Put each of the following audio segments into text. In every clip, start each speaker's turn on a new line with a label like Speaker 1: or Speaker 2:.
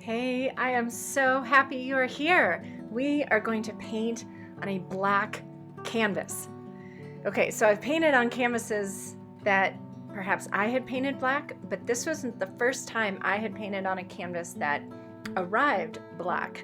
Speaker 1: Hey, I am so happy you are here. We are going to paint on a black canvas. Okay, so I've painted on canvases that perhaps I had painted black, but this wasn't the first time I had painted on a canvas that arrived black.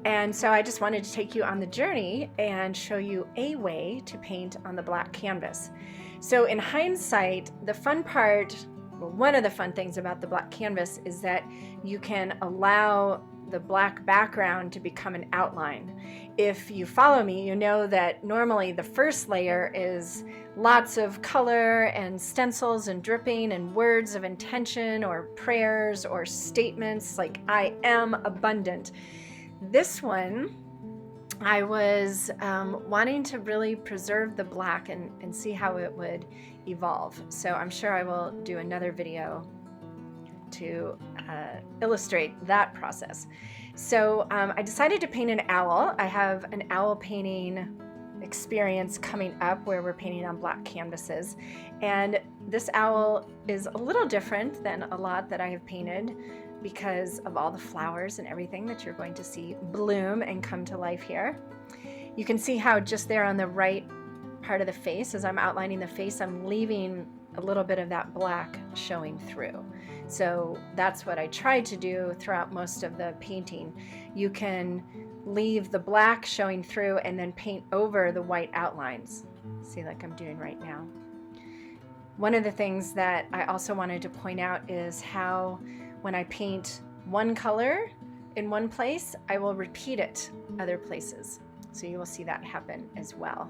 Speaker 1: And so I just wanted to take you on the journey and show you a way to paint on the black canvas. So in hindsight, the fun part, well, one of the fun things about the black canvas is that you can allow the black background to become an outline. If you follow me, you know that normally the first layer is lots of color and stencils and dripping and words of intention or prayers or statements like I am abundant. This one, I was wanting to really preserve the black and see how it would evolve. So I'm sure I will do another video to illustrate that process. So I decided to paint an owl. I have an owl painting experience coming up where we're painting on black canvases. And this owl is a little different than a lot that I have painted because of all the flowers and everything that you're going to see bloom and come to life here. You can see how just there on the right part of the face, as I'm outlining the face, I'm leaving a little bit of that black showing through. So that's what I tried to do throughout most of the painting. You can leave the black showing through and then paint over the white outlines. See, like I'm doing right now. One of the things that I also wanted to point out is how when I paint one color in one place, I will repeat it other places. So you will see that happen as well.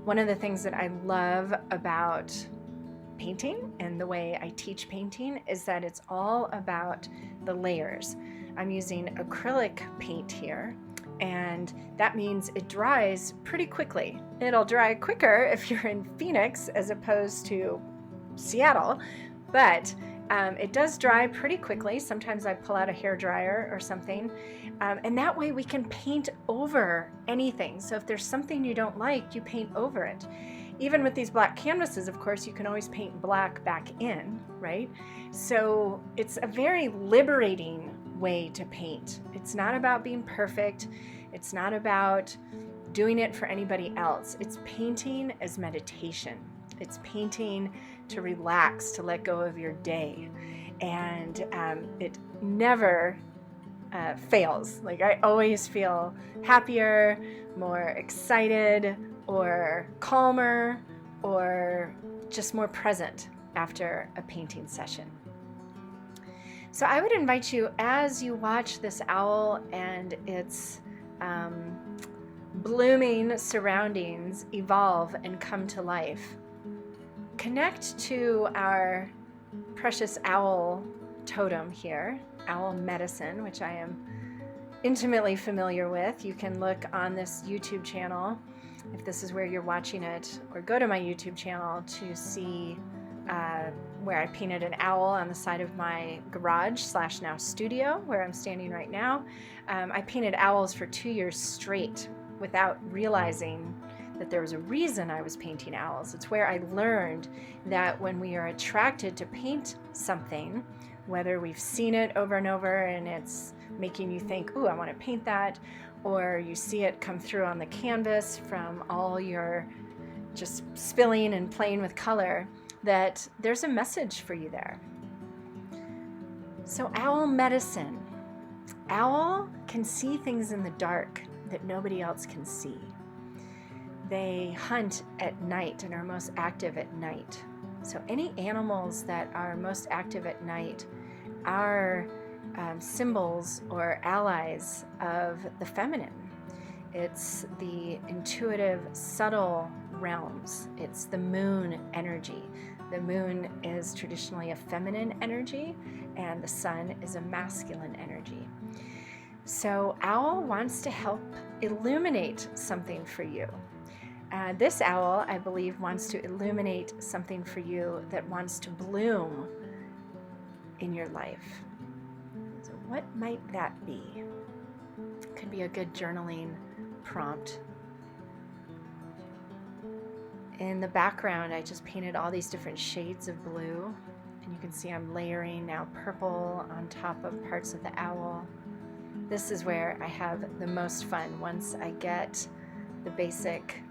Speaker 1: One of the things that I love about painting and the way I teach painting is that it's all about the layers. I'm using acrylic paint here, and that means it dries pretty quickly. It'll dry quicker if you're in Phoenix as opposed to Seattle, but it does dry pretty quickly. Sometimes I pull out a hair dryer or something, and that way we can paint over anything. So if there's something you don't like, you paint over it. Even with these black canvases, of course, you can always paint black back in, right? So it's a very liberating way to paint. It's not about being perfect. It's not about doing it for anybody else. It's painting as meditation. It's painting to relax, to let go of your day. And it never fails. Like I always feel happier, more excited, or calmer, or just more present after a painting session. So I would invite you, as you watch this owl and its blooming surroundings evolve and come to life, connect to our precious owl totem here, owl medicine, which I am intimately familiar with. You can look on this YouTube channel if this is where you're watching it, or go to my YouTube channel to see where I painted an owl on the side of my garage / now studio where I'm standing right now. I painted owls for 2 years straight without realizing that there was a reason I was painting owls. It's where I learned that when we are attracted to paint something, whether we've seen it over and over and it's making you think, ooh, I want to paint that, or you see it come through on the canvas from all your just spilling and playing with color, that there's a message for you there. So owl medicine. Owl can see things in the dark that nobody else can see. They hunt at night and are most active at night. So any animals that are most active at night are symbols or allies of the feminine. It's the intuitive, subtle realms. It's the moon energy. The moon is traditionally a feminine energy, and the sun is a masculine energy. So owl wants to help illuminate something for you. This owl, I believe, wants to illuminate something for you that wants to bloom in your life. So what might that be? Could be a good journaling prompt. In the background, I just painted all these different shades of blue. And you can see I'm layering now purple on top of parts of the owl. This is where I have the most fun once I get the basic,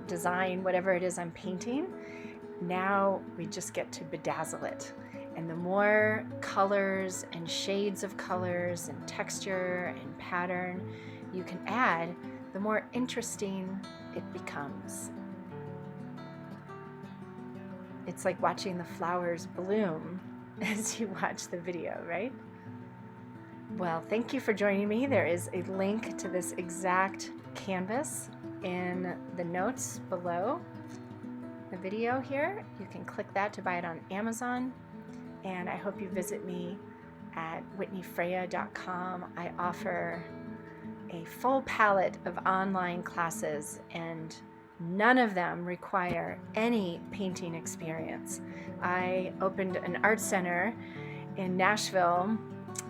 Speaker 1: design, whatever it is I'm painting. Now we just get to bedazzle it. And the more colors and shades of colors and texture and pattern you can add, the more interesting it becomes. It's like watching the flowers bloom as you watch the video, right? Well, thank you for joining me. There is a link to this exact canvas in the notes below the video here. You can click that to buy it on Amazon. And I hope you visit me at whitneyfreya.com. I offer a full palette of online classes, and none of them require any painting experience. I opened an art center in Nashville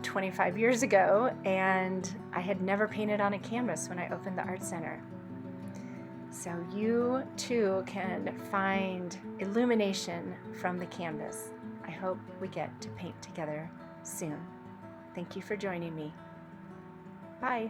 Speaker 1: 25 years ago, and I had never painted on a canvas when I opened the art center. So you too can find illumination from the canvas. I hope we get to paint together soon. Thank you for joining me. Bye.